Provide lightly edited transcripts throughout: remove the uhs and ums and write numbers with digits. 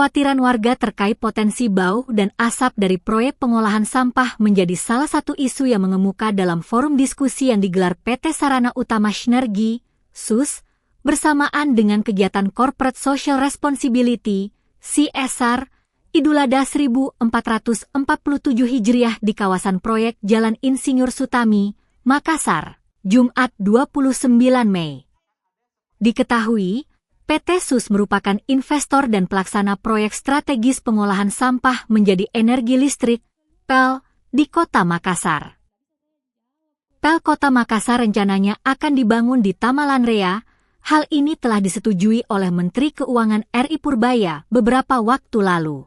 Kekhawatiran warga terkait potensi bau dan asap dari proyek pengolahan sampah menjadi salah satu isu yang mengemuka dalam forum diskusi yang digelar PT Sarana Utama Sinergi, SUS, bersamaan dengan kegiatan Corporate Social Responsibility, CSR, Idul Adha 1447 Hijriah di kawasan proyek Jalan Insinyur Sutami, Makassar, Jumat 29 Mei. Diketahui, PT SUS merupakan investor dan pelaksana proyek strategis pengolahan sampah menjadi energi listrik, PEL, di Kota Makassar. PEL Kota Makassar rencananya akan dibangun di Tamalanrea. Hal ini telah disetujui oleh Menteri Keuangan RI Purbaya beberapa waktu lalu.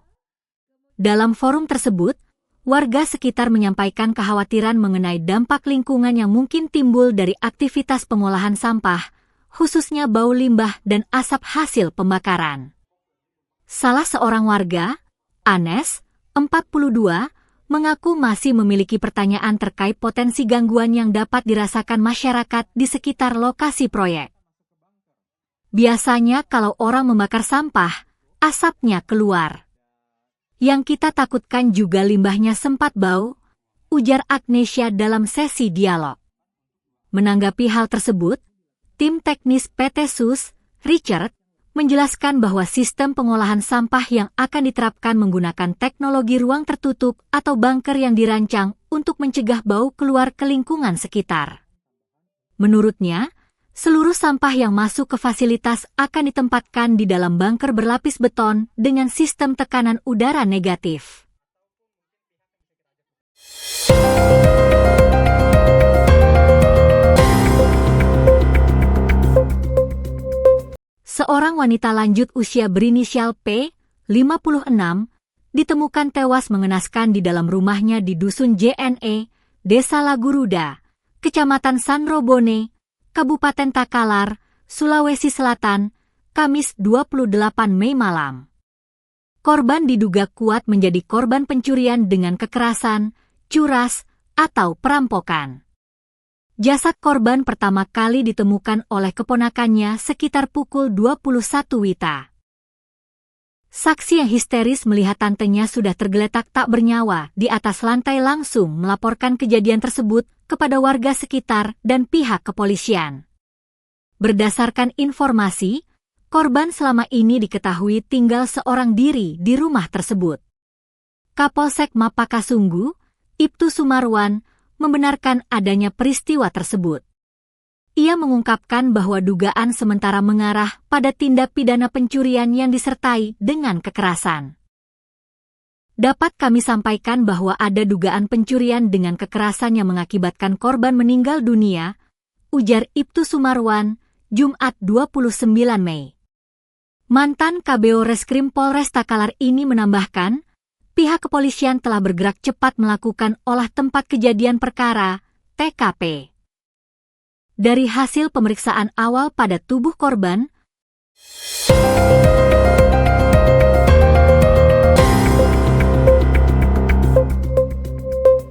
Dalam forum tersebut, warga sekitar menyampaikan kekhawatiran mengenai dampak lingkungan yang mungkin timbul dari aktivitas pengolahan sampah, khususnya bau limbah dan asap hasil pembakaran. Salah seorang warga, Anes, 42, mengaku masih memiliki pertanyaan terkait potensi gangguan yang dapat dirasakan masyarakat di sekitar lokasi proyek. Biasanya kalau orang membakar sampah, asapnya keluar. Yang kita takutkan juga limbahnya sempat bau, ujar Agnesia dalam sesi dialog. Menanggapi hal tersebut, tim teknis PT SUS, Richard, menjelaskan bahwa sistem pengolahan sampah yang akan diterapkan menggunakan teknologi ruang tertutup atau bunker yang dirancang untuk mencegah bau keluar ke lingkungan sekitar. Menurutnya, seluruh sampah yang masuk ke fasilitas akan ditempatkan di dalam bunker berlapis beton dengan sistem tekanan udara negatif. Seorang wanita lanjut usia berinisial P, 56, ditemukan tewas mengenaskan di dalam rumahnya di Dusun JNE, Desa Laguruda, Kecamatan Sanrobone, Kabupaten Takalar, Sulawesi Selatan, Kamis 28 Mei malam. Korban diduga kuat menjadi korban pencurian dengan kekerasan, curas, atau perampokan. Jasad korban pertama kali ditemukan oleh keponakannya sekitar pukul 21 WITA. Saksi yang histeris melihat tantenya sudah tergeletak tak bernyawa di atas lantai langsung melaporkan kejadian tersebut kepada warga sekitar dan pihak kepolisian. Berdasarkan informasi, korban selama ini diketahui tinggal seorang diri di rumah tersebut. Kapolsek Mapakasunggu, Ibtu Sumarwan, membenarkan adanya peristiwa tersebut. Ia mengungkapkan bahwa dugaan sementara mengarah pada tindak pidana pencurian yang disertai dengan kekerasan. Dapat kami sampaikan bahwa ada dugaan pencurian dengan kekerasan yang mengakibatkan korban meninggal dunia, ujar Ibtu Sumarwan, Jumat 29 Mei. Mantan KBO Reskrim Polres Takalar ini menambahkan, pihak kepolisian telah bergerak cepat melakukan olah tempat kejadian perkara, TKP. Dari hasil pemeriksaan awal pada tubuh korban,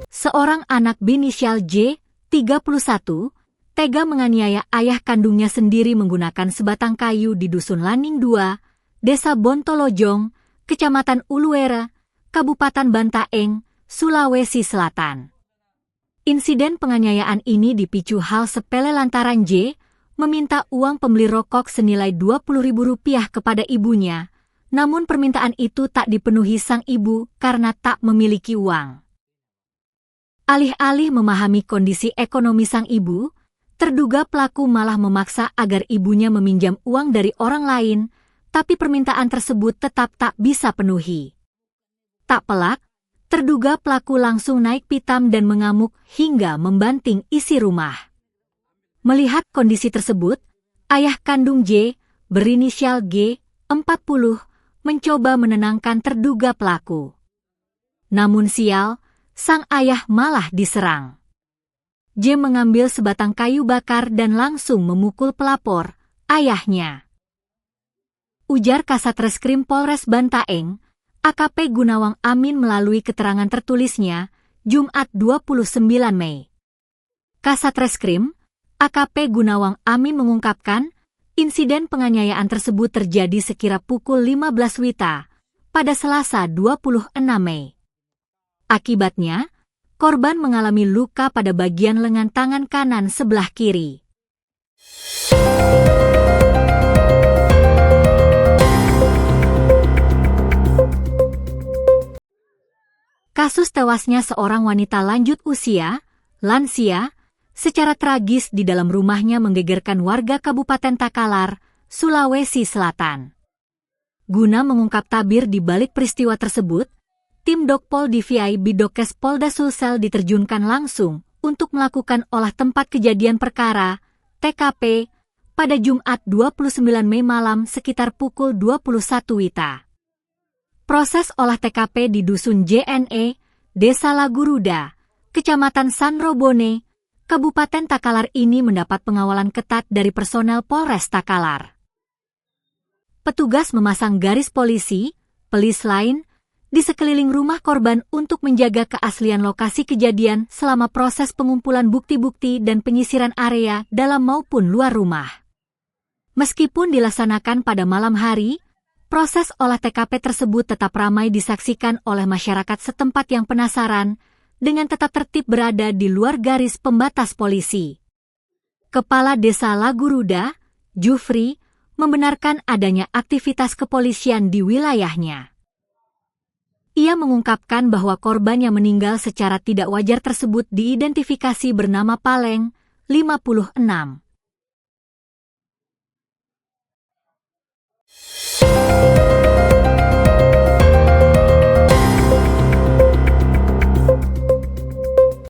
seorang anak berinisial J, 31, tega menganiaya ayah kandungnya sendiri menggunakan sebatang kayu di Dusun Laning 2, Desa Bontolojong, Kecamatan Uluwera, Kabupaten Bantaeng, Sulawesi Selatan. Insiden penganiayaan ini dipicu hal sepele lantaran J meminta uang pembeli rokok senilai Rp20.000 kepada ibunya, namun permintaan itu tak dipenuhi sang ibu karena tak memiliki uang. Alih-alih memahami kondisi ekonomi sang ibu, terduga pelaku malah memaksa agar ibunya meminjam uang dari orang lain, tapi permintaan tersebut tetap tak bisa penuhi. Tak pelak, terduga pelaku langsung naik pitam dan mengamuk hingga membanting isi rumah. Melihat kondisi tersebut, ayah kandung J, berinisial G, 40, mencoba menenangkan terduga pelaku. Namun sial, sang ayah malah diserang. J mengambil sebatang kayu bakar dan langsung memukul pelapor, ayahnya. Ujar Kasat Reskrim Polres Bantaeng, AKP Gunawang Amin melalui keterangan tertulisnya, Jumat 29 Mei. Kasat Reskrim, AKP Gunawang Amin mengungkapkan, insiden penganiayaan tersebut terjadi sekira pukul 15 WITA, pada Selasa 26 Mei. Akibatnya, korban mengalami luka pada bagian lengan tangan kanan sebelah kiri. Kasus tewasnya seorang wanita lanjut usia, lansia, secara tragis di dalam rumahnya menggegerkan warga Kabupaten Takalar, Sulawesi Selatan. Guna mengungkap tabir di balik peristiwa tersebut, tim Dokpol DVI Bidokes Polda Sulsel diterjunkan langsung untuk melakukan olah tempat kejadian perkara, TKP, pada Jumat 29 Mei malam sekitar pukul 21 WITA. Proses olah TKP di Dusun JNE, Desa Laguruda, Kecamatan Sanrobone, Kabupaten Takalar ini mendapat pengawalan ketat dari personel Polres Takalar. Petugas memasang garis polisi, pelis lain, di sekeliling rumah korban untuk menjaga keaslian lokasi kejadian selama proses pengumpulan bukti-bukti dan penyisiran area dalam maupun luar rumah. Meskipun dilaksanakan pada malam hari, proses olah TKP tersebut tetap ramai disaksikan oleh masyarakat setempat yang penasaran dengan tetap tertib berada di luar garis pembatas polisi. Kepala Desa Laguruda, Jufri, membenarkan adanya aktivitas kepolisian di wilayahnya. Ia mengungkapkan bahwa korban yang meninggal secara tidak wajar tersebut diidentifikasi bernama Paleng, 56.